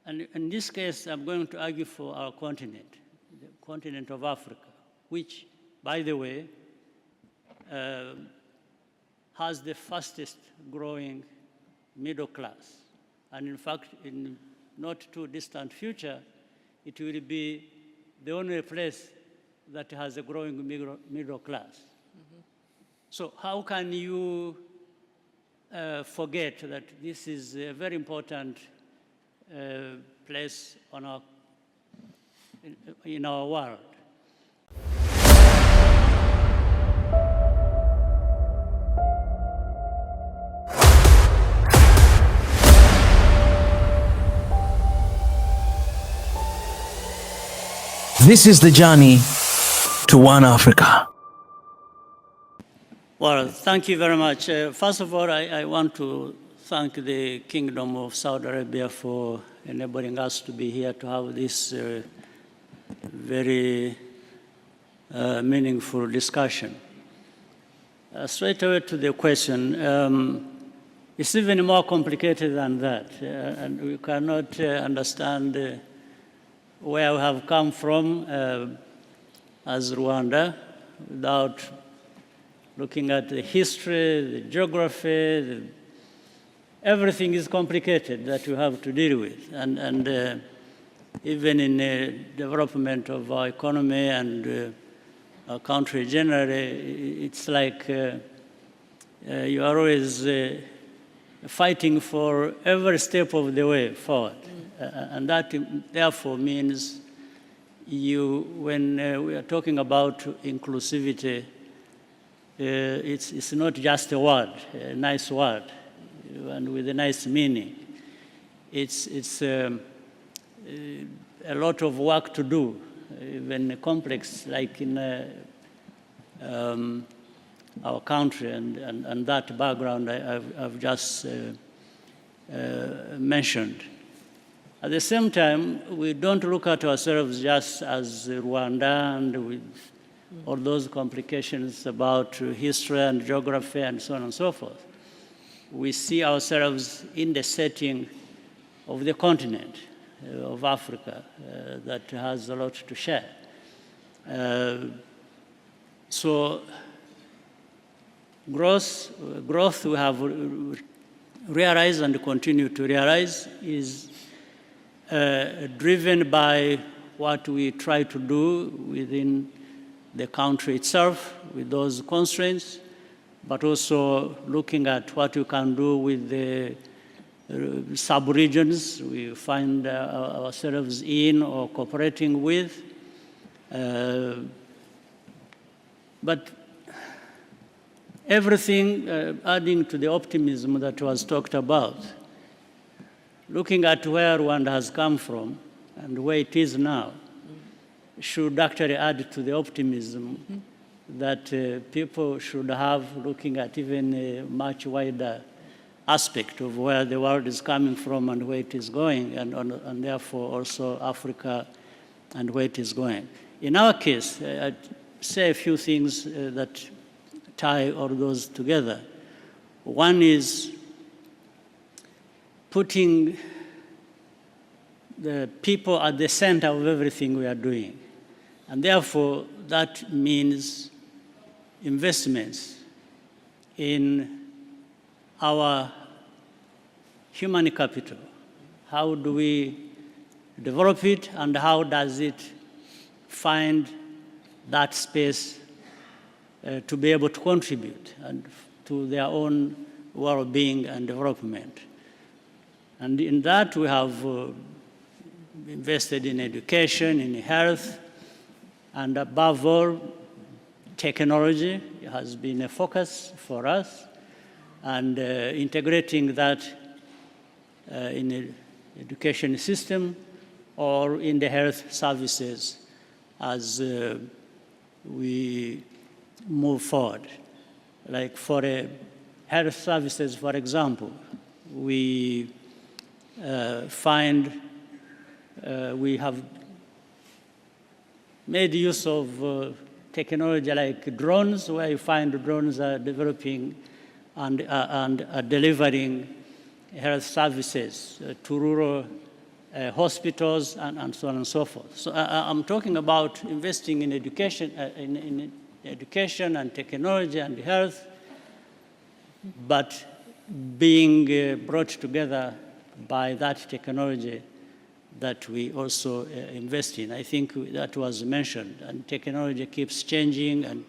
And in this case, I'm going to argue for our continent, the continent of Africa, which, by the way, has the fastest growing middle class. And in fact, in not too distant future, it will be the only place that has a growing middle class. Mm-hmm. So how can you forget that this is a very important place on in our world? This is the journey to One Africa. Well, thank you very much. First of all, I want to thank the Kingdom of Saudi Arabia for enabling us to be here to have this very meaningful discussion. Straight away to the question, it's even more complicated than that, and we cannot understand where we have come from as Rwanda without looking at the history, the geography, everything is complicated that we have to deal with. And even in the development of our economy and our country generally, it's like you are always fighting for every step of the way forward. And that, therefore, means when we are talking about inclusivity, it's not just a word, a nice word, and with a nice meaning. It's a lot of work to do, even complex, like in our country, and that background I've just mentioned. At the same time, we don't look at ourselves just as Rwanda and with all those complications about history and geography and so on and so forth. We see ourselves in the setting of the continent of Africa that has a lot to share. So growth we have realized and continue to realize is driven by what we try to do within the country itself with those constraints, but also looking at what we can do with the sub-regions we find ourselves in or cooperating with. But everything adding to the optimism that was talked about, looking at where Rwanda has come from and where it is now, should actually add to the optimism that people should have, looking at even a much wider aspect of where the world is coming from and where it is going, and therefore also Africa and where it is going. In our case, I'd say a few things that tie all those together. One is putting the people at the center of everything we are doing. And therefore, that means investments in our human capital. How do we develop it, and how does it find that space to be able to contribute and to their own well-being and development? And in that, we have invested in education, in health, and above all, technology has been a focus for us, and integrating that in the education system or in the health services as we move forward. Like for health services, for example, we find we have made use of technology like drones, where you find drones are developing and are delivering health services to rural hospitals, and so on and so forth. So I'm talking about investing in education, in education and technology and health, but being brought together by that technology that we also invest in. I think that was mentioned, and technology keeps changing, and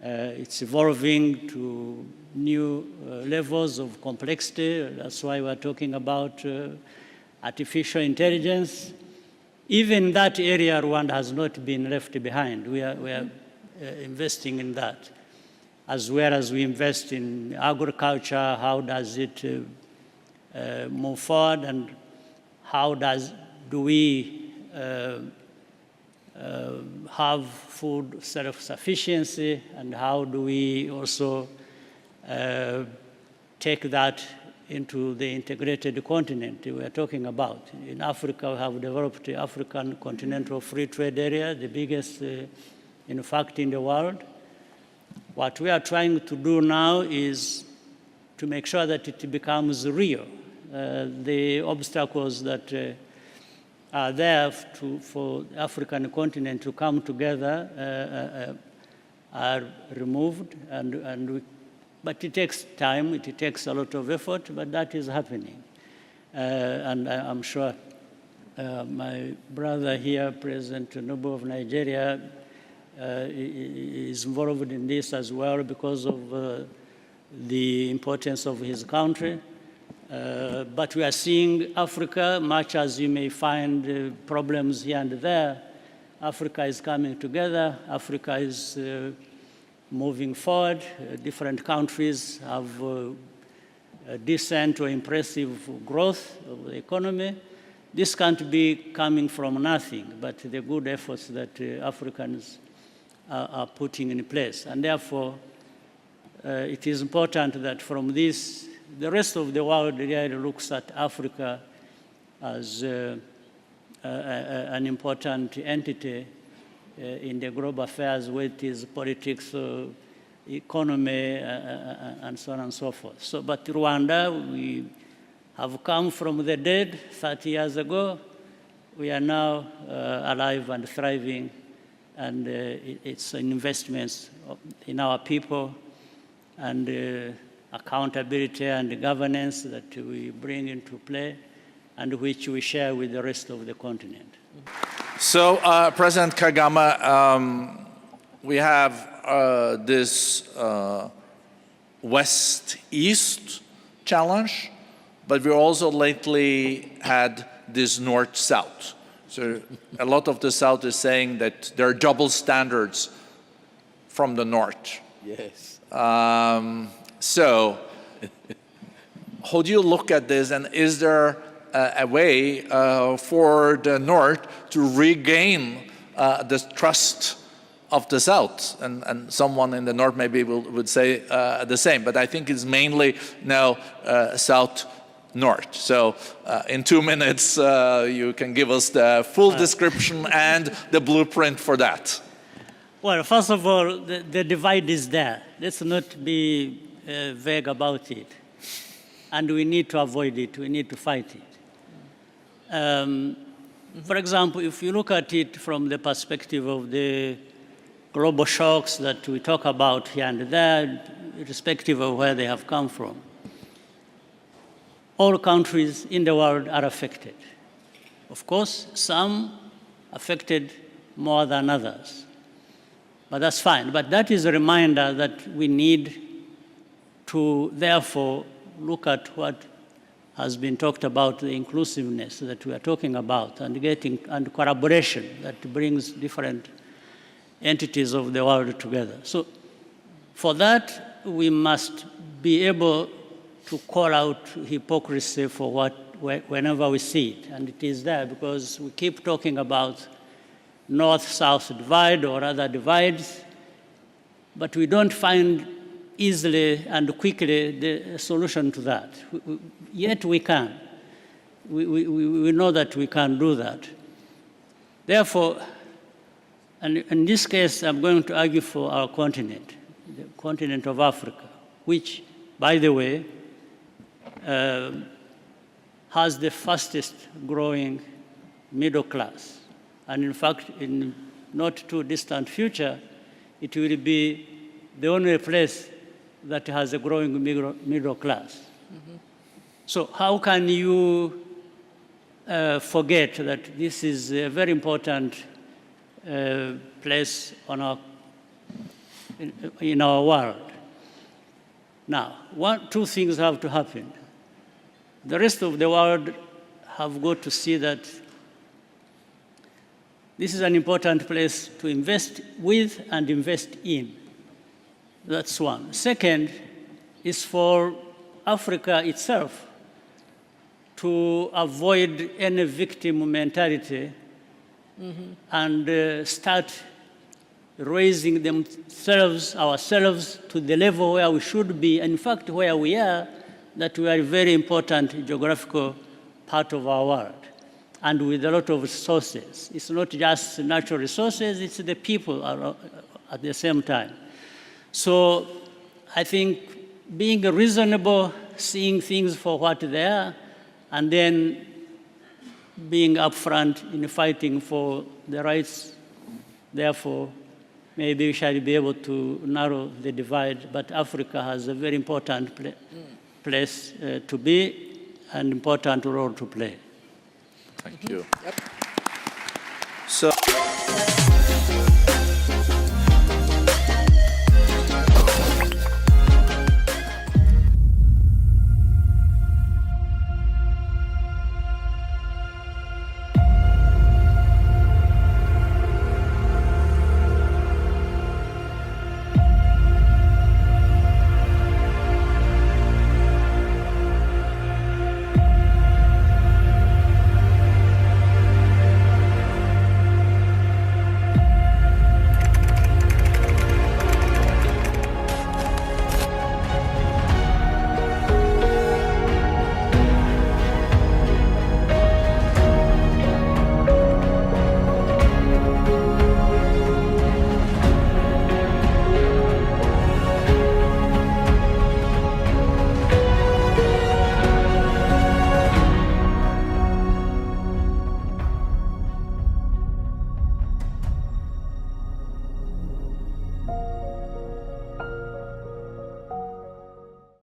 it's evolving to new levels of complexity. That's why we're talking about artificial intelligence. Even in that area, Rwanda has not been left behind. We are investing in that, as well as we invest in agriculture. How does it move forward, and how do we have food self-sufficiency, and how do we also take that into the integrated continent we are talking about. In Africa, we have developed the African Continental Free Trade Area, the biggest, in fact, in the world. What we are trying to do now is to make sure that it becomes real. The obstacles that are there for the African continent to come together are removed, but it takes time, it takes a lot of effort, but that is happening. And I'm sure my brother here, President Tinubu of Nigeria, is involved in this as well because of the importance of his country. But we are seeing Africa, much as you may find problems here and there, Africa is coming together, Africa is moving forward. Different countries have decent or impressive growth of the economy. This can't be coming from nothing, but the good efforts that Africans are putting in place. And therefore, it is important that from this, the rest of the world really looks at Africa as an important entity in the global affairs, where it is politics, economy, and so on and so forth. So, but Rwanda, we have come from the dead 30 years ago. We are now alive and thriving, and it's investments in our people and accountability and governance that we bring into play and which we share with the rest of the continent. So, President Kagame, we have this West-East challenge, but we also lately had this North-South. So a lot of the South is saying that there are double standards from the North. Yes. So how do you look at this, and is there a way for the North to regain the trust of the South? And someone in the North maybe would say the same, but I think it's mainly now South-North. So in 2 minutes, you can give us the full description and the blueprint for that. Well, first of all, the divide is there. Let's not be vague about it. And we need to avoid it. We need to fight it. For example, if you look at it from the perspective of the global shocks that we talk about here and there, irrespective of where they have come from, all countries in the world are affected. Of course, some affected more than others. But that's fine. But that is a reminder that we need to, therefore, look at what has been talked about, the inclusiveness that we are talking about, and collaboration that brings different entities of the world together. So for that, we must be able to call out hypocrisy for whenever we see it. And it is there because we keep talking about North-South divide or other divides, but we don't find easily and quickly the solution to that. Yet we can. We know that we can do that. Therefore, and in this case, I'm going to argue for our continent, the continent of Africa, which, by the way, has the fastest growing middle class. And in fact, in not too distant future, it will be the only place that has a growing middle class. Mm-hmm. So how can you forget that this is a very important place on in our world? Now, two things have to happen. The rest of the world have got to see that this is an important place to invest with and invest in. That's one. Second is for Africa itself to avoid any victim mentality and start raising ourselves to the level where we should be, and in fact where we are, that we are a very important geographical part of our world, and with a lot of resources. It's not just natural resources, it's the people at the same time. So I think being reasonable, seeing things for what they are, and then being upfront in fighting for the rights, therefore, maybe we shall be able to narrow the divide, but Africa has a very important place to be, an important role to play. Thank you. Yep. So.